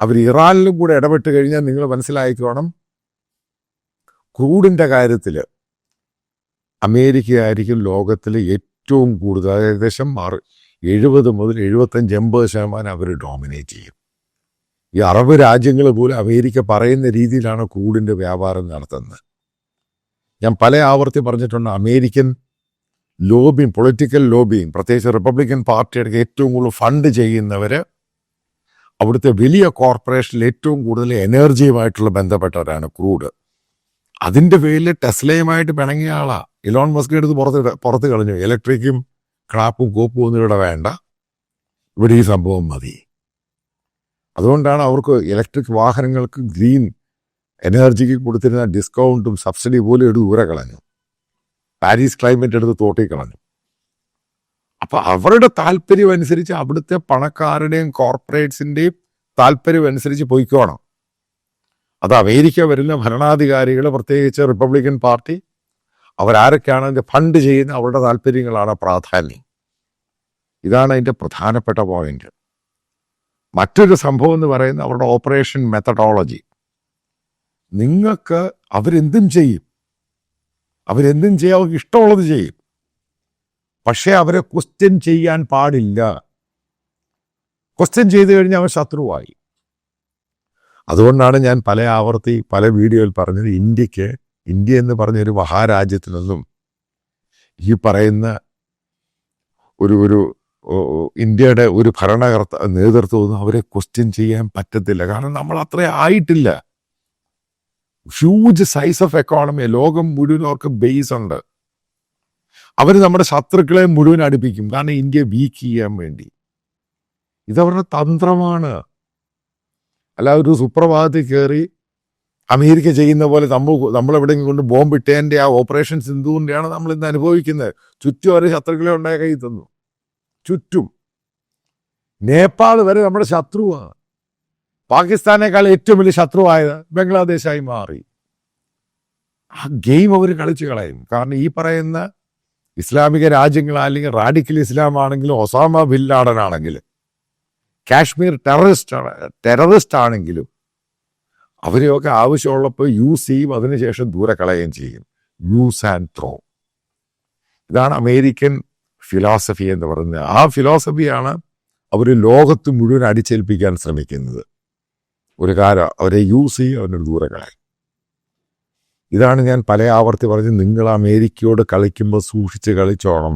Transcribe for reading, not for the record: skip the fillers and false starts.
അവർ ഇറാനിലും കൂടെ ഇടപെട്ട് കഴിഞ്ഞാൽ നിങ്ങൾ മനസ്സിലാക്കിക്കോണം, ക്രൂഡിൻ്റെ കാര്യത്തിൽ അമേരിക്കയായിരിക്കും ലോകത്തിൽ ഏറ്റവും കൂടുതൽ, ഏകദേശം 70 മുതൽ 75-80% അവർ ഡോമിനേറ്റ് ചെയ്യും. ഈ അറബ് രാജ്യങ്ങൾ പോലും അമേരിക്ക പറയുന്ന രീതിയിലാണ് ക്രൂഡിൻ്റെ വ്യാപാരം നടത്തുന്നത്. ഞാൻ പല ആവർത്തി പറഞ്ഞിട്ടുണ്ട്, അമേരിക്കൻ ലോബിയും പൊളിറ്റിക്കൽ ലോബിയും പ്രത്യേകിച്ച് റിപ്പബ്ലിക്കൻ പാർട്ടിയുടെ ഏറ്റവും കൂടുതൽ ഫണ്ട് ചെയ്യുന്നവർ അവിടുത്തെ വലിയ കോർപ്പറേഷനിൽ ഏറ്റവും കൂടുതൽ എനർജിയുമായിട്ടുള്ള ബന്ധപ്പെട്ടവരാണ് ക്രൂഡ്. അതിൻ്റെ പേരിൽ ടെസ്ലയുമായിട്ട് പിണങ്ങിയ ആളാണ്. ഇലോൺ മസ്ക് എടുത്ത് പുറത്ത് കളഞ്ഞു. ഇലക്ട്രിക്കും ക്രാപ്പും കോപ്പും ഒന്നും ഇവിടെ വേണ്ട, ഇവിടെ ഈ സംഭവം മതി. അതുകൊണ്ടാണ് അവർക്ക് ഇലക്ട്രിക് വാഹനങ്ങൾക്ക് ഗ്രീൻ എനർജിക്ക് കൊടുത്തിരുന്ന ഡിസ്കൗണ്ടും സബ്സിഡി പോലും എടുത്ത് ദൂരെ കളഞ്ഞു. പാരീസ് ക്ലൈമറ്റ് എടുത്ത് തോട്ടി കളഞ്ഞു. അപ്പം അവരുടെ താല്പര്യം അനുസരിച്ച്, അവിടുത്തെ പണക്കാരുടെയും കോർപ്പറേറ്റ്സിൻ്റെയും താല്പര്യം അനുസരിച്ച് പൊയ്ക്കോണം. അത് അമേരിക്ക വരുന്ന ഭരണാധികാരികൾ, പ്രത്യേകിച്ച് റിപ്പബ്ലിക്കൻ പാർട്ടി, അവരാരൊക്കെയാണ് അതിൻ്റെ ഫണ്ട് ചെയ്യുന്ന അവരുടെ താല്പര്യങ്ങളാണ് പ്രാധാന്യം. ഇതാണ് അതിൻ്റെ പ്രധാനപ്പെട്ട പോയിന്റ്. മറ്റൊരു സംഭവം എന്ന് പറയുന്നത് അവരുടെ ഓപ്പറേഷൻ മെത്തഡോളജി. നിങ്ങൾക്ക് അവരെന്തും ചെയ്യും, അവർക്ക് ഇഷ്ടമുള്ളത് ചെയ്യും. പക്ഷേ അവരെ ക്വസ്റ്റ്യൻ ചെയ്യാൻ പാടില്ല. ക്വസ്റ്റ്യൻ ചെയ്തു കഴിഞ്ഞാൽ അവൻ ശത്രുവായി. അതുകൊണ്ടാണ് ഞാൻ പല വീഡിയോയിൽ പറഞ്ഞത്, ഇന്ത്യ എന്ന് പറഞ്ഞൊരു മഹാരാജ്യത്തിൽ നിന്നും ഈ പറയുന്ന ഒരു ഇന്ത്യയുടെ ഒരു നേതൃത്വമൊന്നും അവരെ ക്വസ്റ്റ്യൻ ചെയ്യാൻ പറ്റത്തില്ല. കാരണം നമ്മൾ അത്ര ആയിട്ടില്ല. ഹ്യൂജ് സൈസ് ഓഫ് എക്കോണമി, ലോകം മുഴുവൻ അവർക്ക് ബേസ് ഉണ്ട്. അവർ നമ്മുടെ ശത്രുക്കളെ മുഴുവൻ അടുപ്പിക്കും, കാരണം ഇന്ത്യ വീക്ക് ചെയ്യാൻ വേണ്ടി. ഇതവരുടെ തന്ത്രമാണ്. അല്ല ഒരു സുപ്രഭാതത്തിൽ കയറി അമേരിക്ക ചെയ്യുന്ന പോലെ നമ്മളെവിടെയെങ്കിലും കൊണ്ട് ബോംബിട്ടേൻ്റെ ആ ഓപ്പറേഷൻ സിന്ധുവിൻ്റെയാണ് നമ്മൾ ഇന്ന് അനുഭവിക്കുന്നത്. ചുറ്റും അവരെ ശത്രുക്കളെ ഉണ്ടായ കൈ തന്നു. ചുറ്റും നേപ്പാൾ വരെ നമ്മുടെ ശത്രുവാണ്. പാകിസ്ഥാനേക്കാൾ ഏറ്റവും വലിയ ശത്രുവായത് ബംഗ്ലാദേശായി മാറി. ആ ഗെയിം അവർ കളിച്ചു കളയും. കാരണം ഈ പറയുന്ന ഇസ്ലാമിക രാജ്യങ്ങളല്ലെങ്കിൽ റാഡിക്കൽ ഇസ്ലാം ആണെങ്കിലും, ഒസാമ ബിൻ ലാഡൻ ആണെങ്കിലും, കാശ്മീർ ടെററിസ്റ്റ് ആണെങ്കിലും, അവരെയൊക്കെ ആവശ്യമുള്ളപ്പോൾ യൂസ് ചെയ്യും, അതിനുശേഷം ദൂരെ കളയുകയും ചെയ്യും. Use and throw. ഇതാണ് അമേരിക്കൻ ഫിലോസഫി എന്ന് പറയുന്നത്. ആ ഫിലോസഫിയാണ് അവർ ലോകത്ത് മുഴുവൻ അടിച്ചേൽപ്പിക്കാൻ ശ്രമിക്കുന്നത്. ഒരു കാര്യം അവരെ യൂസ് ചെയ്യും, അവനൊരു ദൂരെ കളയും. ഇതാണ് ഞാൻ പല ആവർത്തി പറഞ്ഞ്, നിങ്ങൾ അമേരിക്കയോട് കളിക്കുമ്പോൾ സൂക്ഷിച്ച് കളിച്ചോണം.